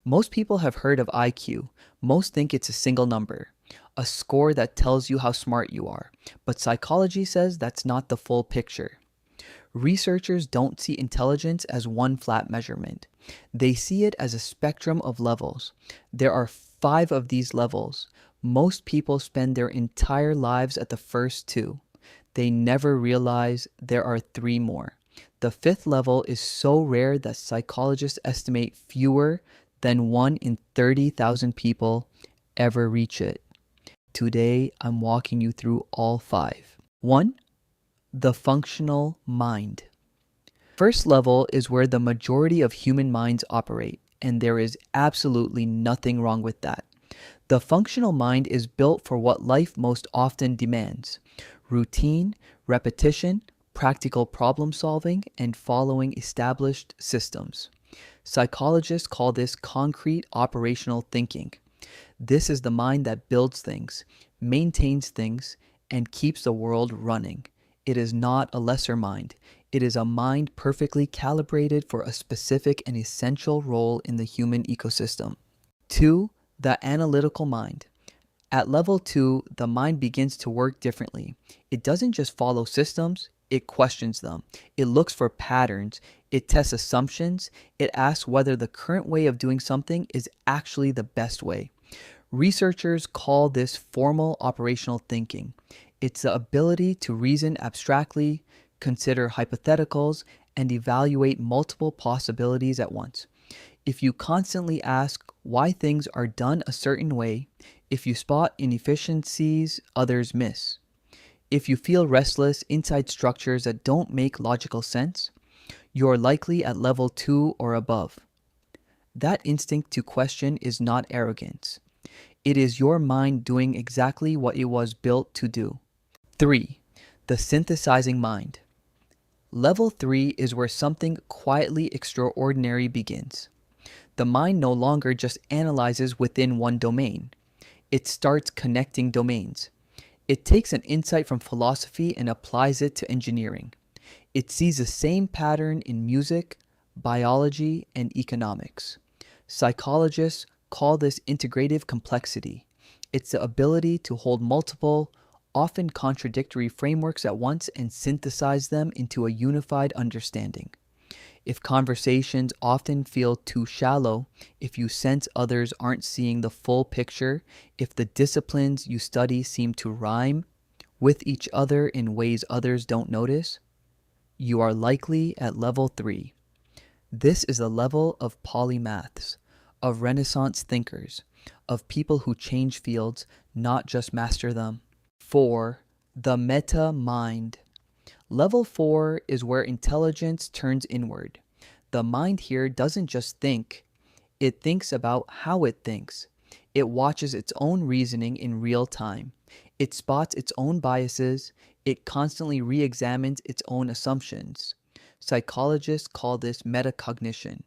Most people have heard of IQ. Most think it's a single number, a score that tells you how smart you are. But psychology says that's not the full picture. Researchers don't see intelligence as one flat measurement. They see it as a spectrum of levels. There are 5 of these levels. Most people spend their entire lives at the first 2. They never realize there are 3 more. The 5th level is so rare that psychologists estimate fewer than 1 in 30,000 people ever reach it. Today, I'm walking you through all 5. 1. The functional mind. First level is where the majority of human minds operate, and there is absolutely nothing wrong with that. The functional mind is built for what life most often demands: routine, repetition, practical problem solving, and following established systems. Psychologists call this concrete operational thinking. This is the mind that builds things, maintains things, and keeps the world running. It is not a lesser mind. It is a mind perfectly calibrated for a specific and essential role in the human ecosystem. 2. The analytical mind. At level 2, the mind begins to work differently. It doesn't just follow systems, it questions them. It looks for patterns. It tests assumptions. It asks whether the current way of doing something is actually the best way. Researchers call this formal operational thinking. It's the ability to reason abstractly, consider hypotheticals, and evaluate multiple possibilities at once. If you constantly ask why things are done a certain way, if you spot inefficiencies others miss, if you feel restless inside structures that don't make logical sense, you're likely at level 2 or above. That instinct to question is not arrogance. It is your mind doing exactly what it was built to do. 3. The synthesizing mind. Level 3 is where something quietly extraordinary begins. The mind no longer just analyzes within one domain. It starts connecting domains. It takes an insight from philosophy and applies it to engineering. It sees the same pattern in music, biology, and economics. Psychologists call this integrative complexity. It's the ability to hold multiple, often contradictory frameworks at once and synthesize them into a unified understanding. If conversations often feel too shallow, if you sense others aren't seeing the full picture, if the disciplines you study seem to rhyme with each other in ways others don't notice, you are likely at level 3. This is the level of polymaths, of Renaissance thinkers, of people who change fields, not just master them. 4. The meta mind. Level 4 is where intelligence turns inward. The mind here doesn't just think, it thinks about how it thinks. It watches its own reasoning in real time. It spots its own biases. It constantly re-examines its own assumptions. Psychologists call this metacognition.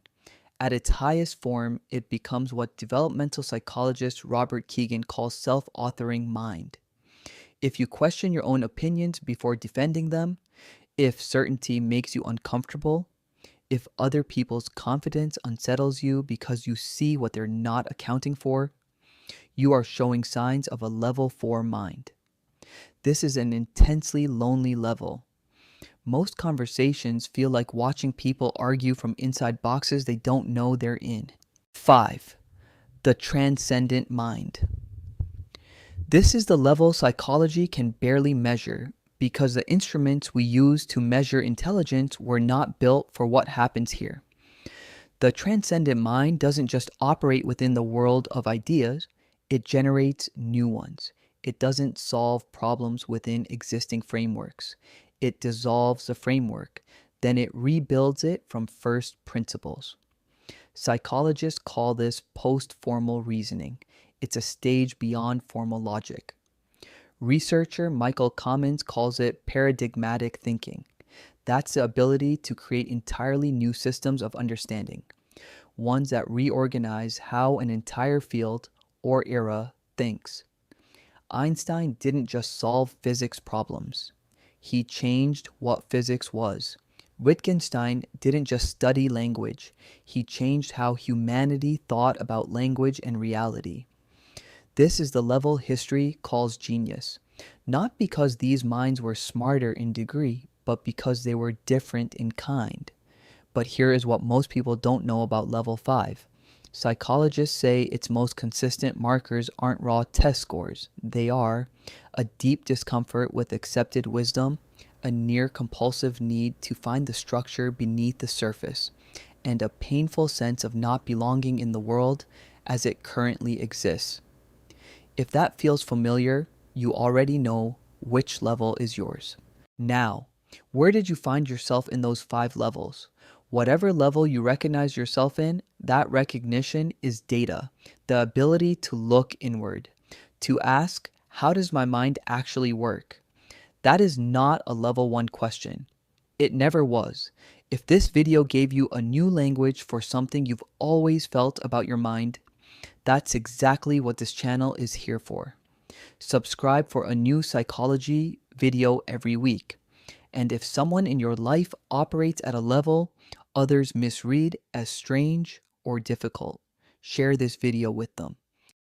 At its highest form, it becomes what developmental psychologist Robert Kegan calls self-authoring mind. If you question your own opinions before defending them, if certainty makes you uncomfortable, if other people's confidence unsettles you because you see what they're not accounting for, you are showing signs of a level 4 mind. This is an intensely lonely level. Most conversations feel like watching people argue from inside boxes they don't know they're in. 5. The transcendent mind. This is the level psychology can barely measure because the instruments we use to measure intelligence were not built for what happens here. The transcendent mind doesn't just operate within the world of ideas, it generates new ones. It doesn't solve problems within existing frameworks. It dissolves the framework, then it rebuilds it from first principles. Psychologists call this post-formal reasoning. It's a stage beyond formal logic. Researcher Michael Commons calls it paradigmatic thinking. That's the ability to create entirely new systems of understanding, ones that reorganize how an entire field or era thinks. Einstein didn't just solve physics problems. He changed what physics was. Wittgenstein didn't just study language, he changed how humanity thought about language and reality. This is the level history calls genius, not because these minds were smarter in degree, but because they were different in kind. But here is what most people don't know about level 5. Psychologists say its most consistent markers aren't raw test scores. They are a deep discomfort with accepted wisdom, a near compulsive need to find the structure beneath the surface, and a painful sense of not belonging in the world as it currently exists. If that feels familiar, you already know which level is yours. Now, where did you find yourself in those 5 levels? Whatever level you recognize yourself in, that recognition is data, the ability to look inward, to ask, how does my mind actually work? That is not a level 1 question. It never was. If this video gave you a new language for something you've always felt about your mind, that's exactly what this channel is here for. Subscribe for a new psychology video every week. And if someone in your life operates at a level others misread as strange or difficult, share this video with them.